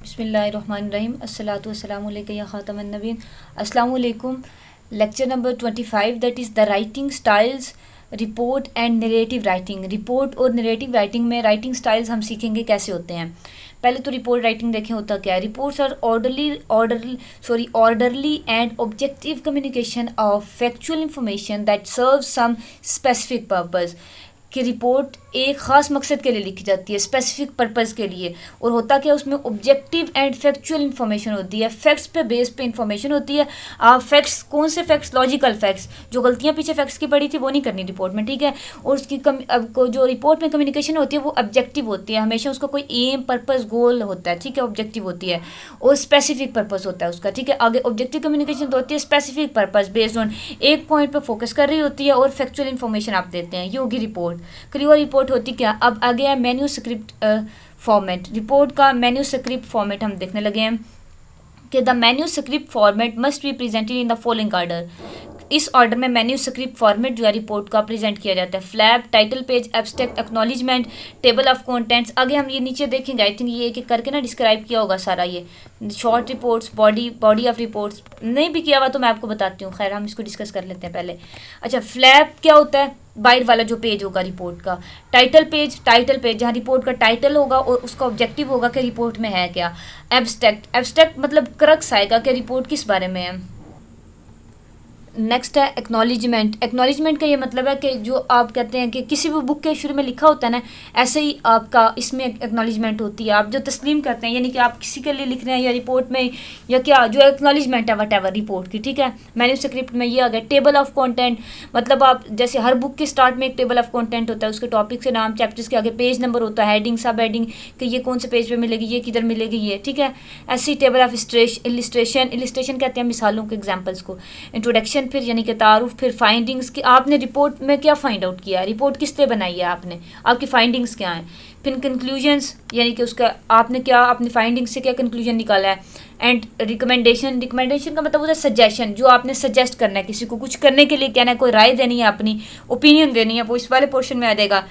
बिस्मिल्लाहिर्रहमानिर्रहीम अस्सलातु वस्सलामु अलैका या ख़ातमन नबीन। अस्सलामु अलैकुम। Lecture number 25 that is the writing styles report and narrative writing. Report और नरेटिव राइटिंग में राइटिंग स्टाइल्स हम सीखेंगे कैसे होते हैं। पहले तो रिपोर्ट राइटिंग देखें होता क्या है। Reports are orderly and objective communication of factual information that serve some specific purpose. कि रिपोर्ट एक ख़ास मकसद के लिए लिखी जाती है, स्पेसिफिक पर्पज़ के लिए, और होता क्या उसमें ऑब्जेक्टिव एंड फैक्चुअल इन्फॉर्मेशन होती है, फैक्ट्स पे बेस पे इन्फॉर्मेशन होती है। आप फैक्ट्स कौन से फैक्ट्स, लॉजिकल फैक्ट्स, जो गलतियाँ पीछे फैक्ट्स की पड़ी थी वो नहीं करनी रिपोर्ट में, ठीक है। और उसकी जो रिपोर्ट में कम्युनिकेशन होती है वो ऑब्जेक्टिव होती है, हमेशा उसका कोई एम, पर्पज़, गोल होता है, ठीक है, ऑब्जेक्टिव होती है। और स्पेसिफिक पर्पज़ होता है उसका, ठीक है। आगे ऑब्जेक्टिव कम्युनिकेशन तो होती है स्पेसिफिक पर्पज़, बेस्ड ऑन एक पॉइंट पर फोकस कर रही होती है और फैक्चुअल इन्फॉर्मेशन आप देते हैं, ये होगी रिपोर्ट। क्लियर रिपोर्ट होती क्या। अब आ गया मैन्यूस्क्रिप्ट फॉर्मेट। रिपोर्ट का मैन्यूस्क्रिप्ट फॉर्मेट हम देखने लगे हैं कि the manuscript format must be presented in the following order. इस ऑर्डर में मैन्यूस्क्रिप्ट फॉर्मेट जो है रिपोर्ट का प्रेजेंट किया जाता है। Flap, title page, abstract, acknowledgement, table of contents. आगे हम ये नीचे देखेंगे, आई थिंक ये एक करके ना डिस्क्राइब किया होगा सारा, ये short reports, body of reports नहीं भी किया हुआ तो मैं आपको बताती हूँ। खैर हम इसको डिस्कस कर लेते हैं पहले। अच्छा, फ्लैप क्या होता है, बाहर वाला जो पेज होगा रिपोर्ट का। टाइटल पेज जहाँ रिपोर्ट का टाइटल होगा और उसका ऑब्जेक्टिव होगा कि रिपोर्ट में है क्या। एब्स्ट्रैक्ट मतलब क्रक्स आएगा कि रिपोर्ट किस बारे में है। नेक्स्ट है एक्नॉलेजमेंट का ये मतलब है कि जो आप कहते हैं कि किसी भी बुक के शुरू में लिखा होता है ना, ऐसे ही आपका इसमें एक्नॉलेजमेंट होती है। आप जो तस्लीम करते हैं, यानी कि आप किसी के लिए लिख रहे हैं या रिपोर्ट में या क्या, जो एक्नॉलेजमेंट है वट रिपोर्ट की, ठीक है। मैन्यूस्क्रिप्ट में ये आ गया। टेबल ऑफ कंटेंट मतलब आप जैसे हर बुक के स्टार्ट में एक टेबल ऑफ कंटेंट होता है, उसके टॉपिक के नाम, चैप्टर्स के आगे पेज नंबर होता है, हेडिंग, सब हेडिंग कि ये कौन से पेज पे मिलेगी, ये किधर मिलेगी, ये, ठीक है। ऐसी टेबल ऑफ इलिस्ट्रेशन कहते हैं मिसालों के, एग्जाम्पल्स को। इंट्रोडक्शन फिर यानी कि तारुफ, फिर फाइंडिंग्स कि आपने रिपोर्ट में क्या फाइंड आउट किया है, रिपोर्ट किस लिए बनाई है आपने, आपकी फाइंडिंग्स क्या हैं। फिर कंक्लूजन्स यानी कि उसका आपने क्या अपनी फाइंडिंग्स से क्या कंक्लूजन निकाला है। एंड रिकमेंडेशन का मतलब होता है सजेशन, जो आपने सजेस्ट करना है किसी को कुछ करने के लिए, कहना है, कोई राय देनी है, अपनी ओपिनियन देनी है, वो इस वाले पोर्शन में आ जाएगा।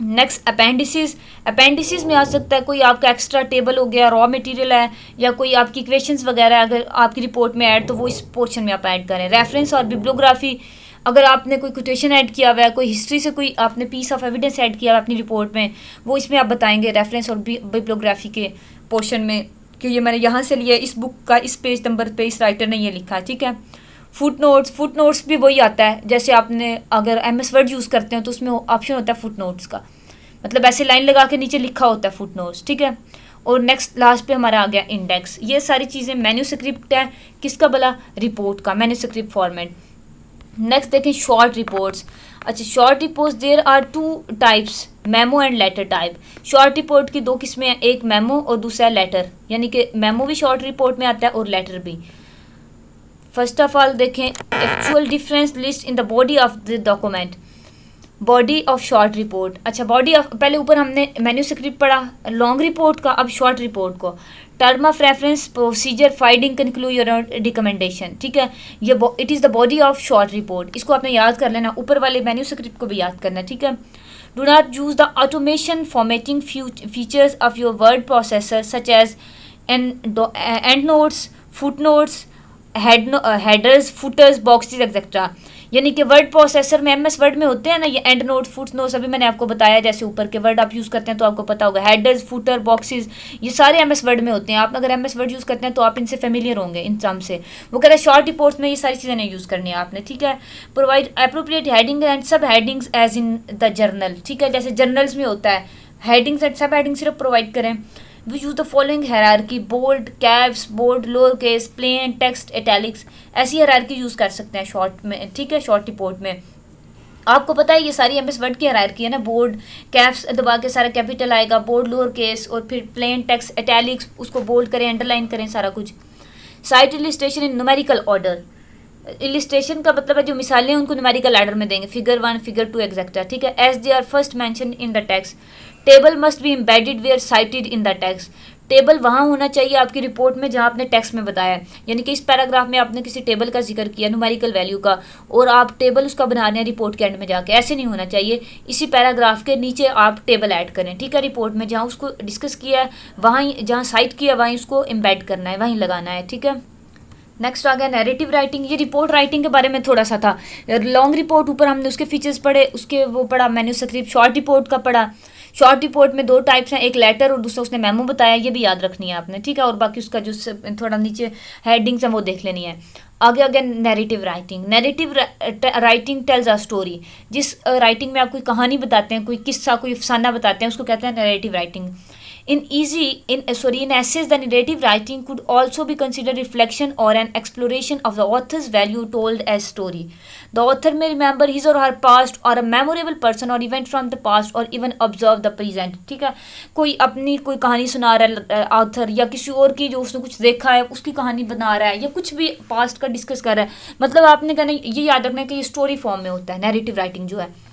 नेक्स्ट अपेंडिसेस में आ सकता है कोई आपका एक्स्ट्रा टेबल हो गया, रॉ मटेरियल है, या कोई आपकी इक्वेशंस वगैरह अगर आपकी रिपोर्ट में ऐड, तो वो इस पोर्शन में आप ऐड करें। रेफरेंस और बिब्लियोग्राफी, अगर आपने कोई कोटेशन ऐड किया हुआ है, कोई हिस्ट्री से कोई आपने पीस ऑफ एविडेंस ऐड किया हुआ है अपनी रिपोर्ट में, वो इसमें आप बताएंगे रेफरेंस और बिब्लियोग्राफी के पोर्शन में कि ये मैंने यहाँ से लिया, इस बुक का इस पेज नंबर पे इस राइटर ने ये लिखा, ठीक है। फुट नोट्स भी वही आता है, जैसे आपने अगर MS वर्ड यूज़ करते हैं तो उसमें ऑप्शन होता है फुट नोट्स का, मतलब ऐसे लाइन लगा के नीचे लिखा होता है फुट नोट्स, ठीक है। और नेक्स्ट लास्ट पे हमारा आ गया इंडेक्स। ये सारी चीज़ें मैन्यूस्क्रिप्ट है, किसका भला, रिपोर्ट का, मैन्यूस्क्रिप्ट फॉर्मेट। नेक्स्ट देखें शॉर्ट रिपोर्ट्स। अच्छा, short reports there are 2 types, memo and letter type. Short report की 2 किस्में हैं, एक मेमो और दूसरा लेटर, यानी कि मेमो भी शॉर्ट रिपोर्ट में आता है और लेटर भी। फर्स्ट ऑफ ऑल देखें actual difference list in the body of the document, body of short report. अच्छा, बॉडी ऑफ, पहले ऊपर हमने मैन्यूस्क्रिप्ट पढ़ा लॉन्ग रिपोर्ट का, अब शॉर्ट रिपोर्ट को। Term of reference, procedure, finding, conclusion और रिकमेंडेशन, ठीक है। ये it is the body of short report, इसको आपने याद कर लेना, ऊपर वाले मैन्यूस्क्रिप्ट को भी याद करना, ठीक है। Do not use the automation formatting features of your word processor such as end notes, foot notes, headers, footers, boxes etcetera. यानी कि वर्ड प्रोसेसर में MS वर्ड में होते हैं ना ये एंड नोट, फुट नोट्स, अभी मैंने आपको बताया जैसे ऊपर के वर्ड आप यूज़ करते हैं तो आपको पता होगा, हेडर्स, फुटर, बॉक्सेस, ये सारे MS वर्ड में होते हैं। आप अगर MS वर्ड यूज़ करते हैं तो आप इनसे फेमिलियर होंगे इन टर्म से। वो कह रहे हैं शॉर्ट रिपोर्ट्स में ये सारी चीज़ें नहीं यूज़ करनी है आपने, ठीक है। Provide appropriate heading and sub headings as in the journal, ठीक है, जैसे जर्नल्स में होता है, हेडिंग्स एंड सब हेडिंग सिर्फ प्रोवाइड करें। We use the following hierarchy, bold, caps, bold, lower case, plain, text, italics, ऐसी हायरार्की यूज़ कर सकते हैं शॉर्ट में, ठीक है। शॉर्ट रिपोर्ट में आपको पता है ये सारी MS वर्ड की हायरार्की है ना, बोल्ड, कैप्स दबा के सारा कैपिटल आएगा, बोल्ड, लोअर केस, और फिर प्लेन, टेक्स्ट, इटैलिक्स, उसको बोल्ड करें, अंडरलाइन करें, सारा कुछ। साइट इलिस्ट्रेशन इन न्यूमेरिकल ऑर्डर, इलिस्ट्रेशन का मतलब है जो मिसालें हैं उनको न्यूमेरिकल ऑर्डर में देंगे, फिगर 1, फिगर 2 एक्सेट्रा, ठीक है। As they are first mention in the text, table must be embedded where cited in the text, table वहाँ होना चाहिए आपकी रिपोर्ट में जहाँ आपने टेक्स्ट में बताया है, यानी कि इस पैराग्राफ में आपने किसी टेबल का जिक्र किया न्यूमेरिकल वैल्यू का, और आप टेबल उसका बना रहे हैं रिपोर्ट के एंड में जाके, ऐसे नहीं होना चाहिए। इसी पैराग्राफ के नीचे आप टेबल ऐड करें, ठीक है, रिपोर्ट में जहाँ उसको डिस्कस किया है वहाँ जहाँ साइट किया वहीं उसको एम्बेड करना है, वहीं लगाना है, ठीक है। नेक्स्ट आ गया नैरेटिव राइटिंग। ये रिपोर्ट राइटिंग के बारे में थोड़ा सा था। लॉन्ग रिपोर्ट ऊपर हमने उसके फीचर्स पढ़े, उसके वो पढ़ा मैन्यूस्क्रिप्ट। शॉर्ट रिपोर्ट का पढ़ा। शॉर्ट रिपोर्ट में 2 टाइप्स हैं, एक लेटर और दूसरा उसने मेमो बताया, ये भी याद रखनी है आपने, ठीक है। और बाकी उसका जो थोड़ा नीचे हेडिंग्स हैं वो देख लेनी है। आगे आगे narrative writing. Narrative writing tales a story. जिस राइटिंग में आप कोई कहानी बताते हैं, कोई किस्सा, कोई अफसाना बताते हैं, उसको कहते हैं narrative writing. In essays, the narrative writing could also be considered reflection or an exploration of the author's value told as story. The author may remember his or her past or a memorable person or event from the past or even observe the present. ठीक है, कोई अपनी कोई कहानी सुना रहा है author, या किसी और की जो उसने कुछ देखा है उसकी कहानी बना रहा है, या कुछ भी पास्ट का डिस्कस कर रहा है। मतलब आपने कहना ये याद रखना है कि ये स्टोरी फॉर्म में होता है नैरेटिव राइटिंग जो है।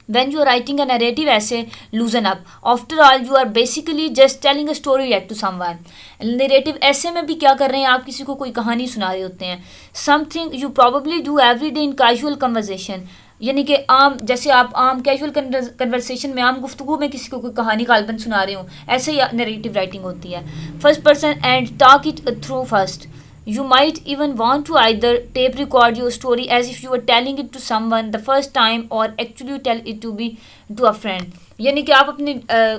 When you are writing a narrative essay, loosen up. After all, you are basically just telling a story yet to someone. Narrative essay में भी क्या कर रहे हैं आप, किसी को कोई कहानी सुना रहे होते हैं। Something you probably do every day in casual conversation. यानी कि आम, जैसे आप आम कैजुअल कन्वर्सेशन में, आम गुफ्तगू में किसी को कोई कहानी काल्पनिक सुना रहे हो, ऐसे ही नरेटिव राइटिंग होती है। First person and talk it through first. You might even want to either tape record your story as if you were telling it to someone the first time or actually tell it to a friend. यानी कि आप अपनी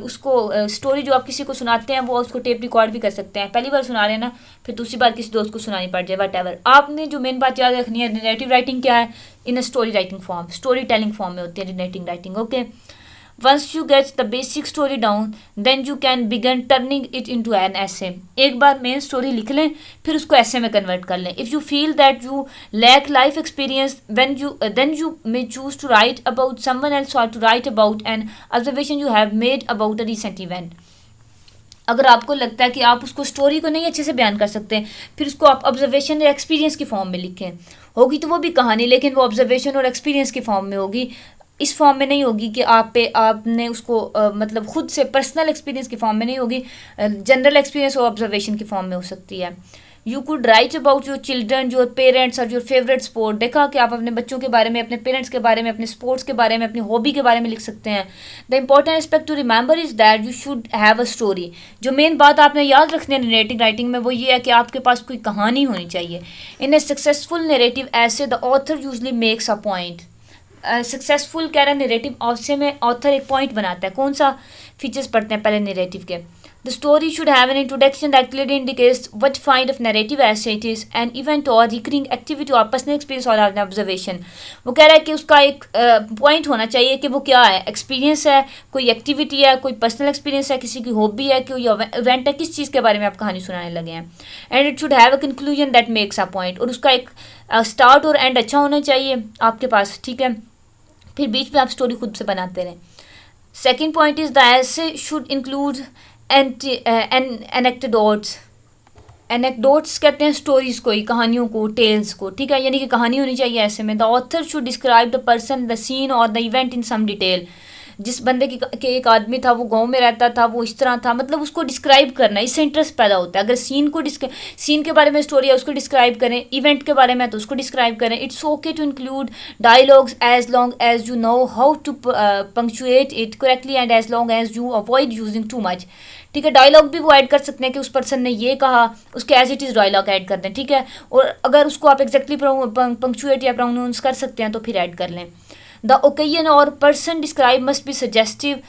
उसको story जो आप किसी को सुनाते हैं वो उसको टेप रिकॉर्ड भी कर सकते हैं। पहली बार सुना रहे हैं ना, फिर दूसरी बार किसी दोस्त को सुनानी पड़ जाए, वट एवर। आपने जो मेन बात याद रखनी है, नरेटिव राइटिंग क्या है, in a story writing form, story telling form में होती है narrating writing, okay. Once you get the basic story down, then you can begin turning it into an essay. एक बार मेन स्टोरी लिख लें, फिर उसको ऐसे में कन्वर्ट कर लें। If you feel that you lack life experience, then you may choose to write about someone else or to write about an observation you have made about a recent event. अगर आपको लगता है कि आप उसको story को नहीं अच्छे से बयान कर सकते, फिर उसको आप ऑब्जर्वेशन या एक्सपीरियंस की फॉर्म में लिखें। होगी तो वो भी कहानी, लेकिन वो ऑब्जर्वेशन और एक्सपीरियंस की फॉर्म में होगी। इस फॉर्म में नहीं होगी कि आपने उसको मतलब खुद से पर्सनल एक्सपीरियंस की फॉर्म में नहीं होगी, जनरल एक्सपीरियंस और ऑब्जर्वेशन की फॉर्म में हो सकती है। You could write about your children, your parents और योर फेवरेट स्पोर्ट। देखा कि आप अपने बच्चों के बारे में, अपने पेरेंट्स के बारे में, अपने स्पोर्ट्स के बारे में, अपनी हॉबी के बारे में लिख सकते हैं। The important aspect to remember is that you should have a story. जो मेन बात आपने याद रखनी है नरेटिव राइटिंग में वो ये है कि आपके पास कोई कहानी होनी चाहिए। इन ए सक्सेसफुल नरेटिव ऐसे the author usually makes a point. Successful कह रहा है नरेटिव ऑप्शन में ऑथर एक पॉइंट बनाता है। कौन सा फीचर्स पढ़ते हैं पहले नरेटिव के। The story should have an introduction that clearly indicates what kind of narrative essay it is, an event और रिकरिंग एक्टिविटी और पर्सनल एक्सपीरियंस और एन ऑब्जर्वेशन। वो कह रहा है कि उसका एक पॉइंट होना चाहिए कि वो क्या है, एक्सपीरियंस है, कोई एक्टिविटी है, कोई पर्सनल एक्सपीरियंस है, किसी की हॉबी है, कोई इवेंट है, किस चीज़ के बारे में आप कहानी सुनाने लगे हैं। And it should have a conclusion that makes a point. और उसका एक स्टार्ट और एंड अच्छा होना चाहिए आपके पास, ठीक है। फिर बीच में आप स्टोरी खुद से बनाते रहें। सेकेंड पॉइंट इज द ऐसे शुड इंक्लूड एनेक्डोट्स। एनेक्डोट्स कहते हैं स्टोरीज को ही, कहानियों को, टेल्स को, ठीक है, यानी कि कहानी होनी चाहिए ऐसे में। The author should describe the person, the scene और the event in some detail. जिस बंदे के एक आदमी था, वो गांव में रहता था, वो इस तरह था, मतलब उसको डिस्क्राइब करना, इससे इंटरेस्ट पैदा होता है। अगर सीन के बारे में स्टोरी है उसको डिस्क्राइब करें, इवेंट के बारे में तो उसको डिस्क्राइब करें। It's okay to include dialogues as long as you know how to punctuate it correctly and as long as you avoid using too much. ठीक है, डायलॉग भी वो ऐड कर सकते हैं कि उस पर्सन ने ये कहा, उसके as it is dialogue add कर दें, ठीक है। और अगर उसको आप एग्जैक्टली पंक्चुएट या प्रोनाउंस कर सकते हैं तो फिर ऐड कर लें। The occasion or person described must be suggestive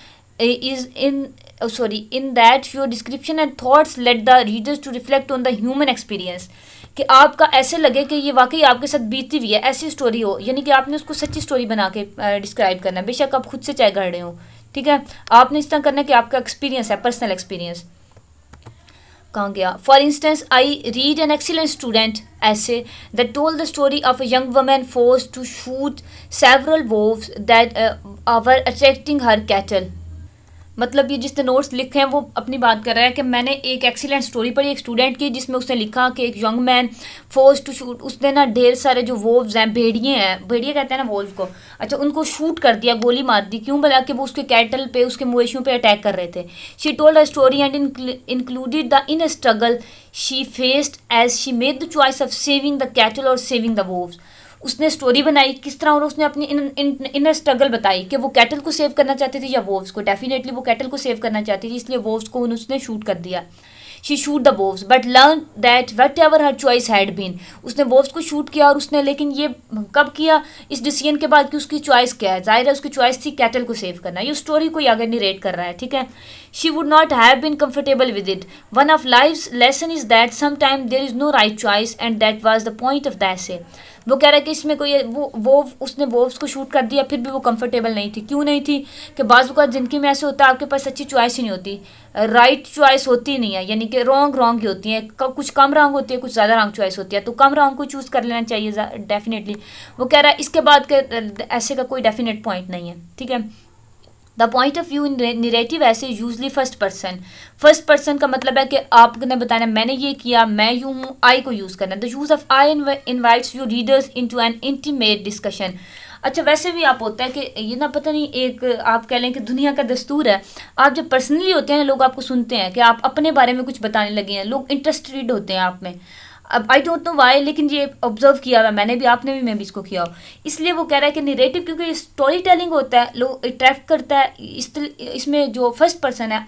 in that your description and thoughts let the readers to reflect on the human experience। कि आपका ऐसे लगे कि ये वाकई आपके साथ बीती हुई है, ऐसी स्टोरी हो, यानी कि आपने उसको सच्ची स्टोरी बना के डिस्क्राइब करना है, बेशक आप खुद से चाहे कर रहे हो, ठीक है। आपने इस तरह करना है कि आपका एक्सपीरियंस है, पर्सनल एक्सपीरियंस। कहाँ गया। For instance I read an excellent student essay that told the story of a young woman forced to shoot several wolves that were attracting her cattle. मतलब ये जिसने नोट्स लिखे हैं वो अपनी बात कर रहा है कि मैंने एक एक्सीलेंट स्टोरी पढ़ी एक स्टूडेंट की, जिसमें उसने लिखा कि एक young man force to shoot, उसने ना ढेर सारे जो वोव्स हैं, भेड़िए हैं, भेड़िए कहते हैं ना वोल्व को, अच्छा उनको शूट कर दिया, गोली मार दी। क्यों? बोला कि वो उसके कैटल पे, उसके मवेशियों पे अटैक कर रहे थे। She told a story and included the in struggle she faced as she made the choice of saving the cattle और सेविंग द वोव्स। उसने स्टोरी बनाई किस तरह, और उसने अपनी इनर स्ट्रगल बताई कि वो कैटल को सेव करना चाहती थी या वोव्स को। डेफिनेटली वो कैटल को सेव करना चाहती थी, इसलिए वोव्स को उसने शूट कर दिया। She shoot the vows but learn that whatever her choice had been. उसने वोव्स को शूट किया और उसने, लेकिन ये कब किया? इस डिसीजन के बाद कि उसकी चॉइस क्या है। जाहिर है उसकी चॉइस थी कैटल को सेव करना। ये स्टोरी को आगे नरेट कर रहा है, ठीक है। She would not have been comfortable with it. One of life's lesson is that sometime there is no right choice and that was the point of the essay. वो कह रहा है कि इसमें कोई वो उसने वोव्स को शूट कर दिया, फिर भी वो कंफर्टेबल नहीं थी। क्यों नहीं थी? कि बाज़ औक़ात ज़िंदगी में ऐसे होता है आपके पास अच्छी चॉइस ही नहीं होती, राइट चॉइस होती नहीं है, यानी कि रॉन्ग रॉन्ग ही होती है। कुछ कम रॉन्ग होती है, कुछ ज़्यादा रॉन्ग चॉइस होती है, तो कम रॉन्ग को चूज़ कर लेना चाहिए डेफिनेटली। वो कह रहा है इसके बाद के ऐसे का कोई डेफिनेट पॉइंट नहीं है, ठीक है। The point of view in narrative essay usually first person. First person का मतलब है कि आपने बताना मैंने ये किया, मैं यूँ हूँ, आई को यूज़ करना। The use of I invites your readers into an intimate discussion. अच्छा वैसे भी आप होता है कि ये ना पता नहीं, एक आप कह लें कि दुनिया का दस्तूर है, आप जब पर्सनली होते हैं लोग आपको सुनते हैं कि आप अपने बारे में कुछ बताने लगे हैं, लोग इंटरेस्टेड होते हैं आप में। अब आई डोंट नो वाई, लेकिन ये ऑब्जर्व किया हुआ मैंने भी, आपने भी, मैं भी इसको किया हो। इसलिए वो कह रहा है कि नरेटिव क्योंकि स्टोरी टेलिंग होता है, लोग अट्रैक्ट करता है। इसमें जो फर्स्ट पर्सन है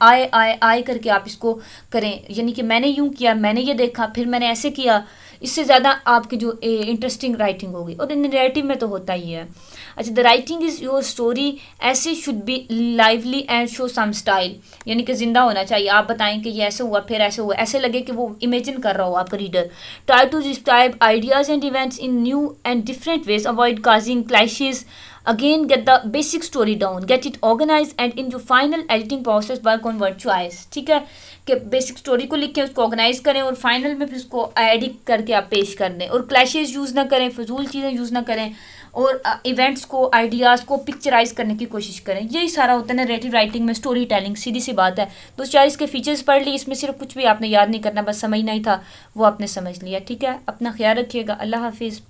आई करके आप इसको करें, यानी कि मैंने यूँ किया, मैंने ये देखा, फिर मैंने ऐसे किया, इससे ज़्यादा आपकी जो इंटरेस्टिंग राइटिंग होगी। और नरेटिव में तो होता ही है। अच्छा the writing is your story essay should be lively and show some style, यानी कि ज़िंदा होना चाहिए। आप बताएं कि ये ऐसे हुआ, फिर ऐसे हुआ, ऐसे लगे कि वो इमेजिन कर रहा हो आपका reader. Try to describe ideas and events in new and different ways, avoid causing clashes. Again, get the basic story down, get it organized, and in your final editing process work on word choice। ठीक है, कि basic story को लिख के उसको organise करें और final में फिर उसको एडिट करके आप पेश कर दें। और क्लैशेज यूज़ ना करें, फजूल चीज़ें यूज़ ना करें, और इवेंट्स को, आइडियाज़ को पिक्चराइज करने की कोशिश करें। यही सारा होता है नरेटिव राइटिंग में, स्टोरी टेलिंग। सीधी सी बात है। दो चार इसके फीचर्स पढ़ ली, इसमें सिर्फ कुछ भी आपने याद नहीं करना, बस समझना ही था, वो आपने समझ लिया। ठीक है, अपना ख्याल रखिएगा। अल्लाह हाफिज़।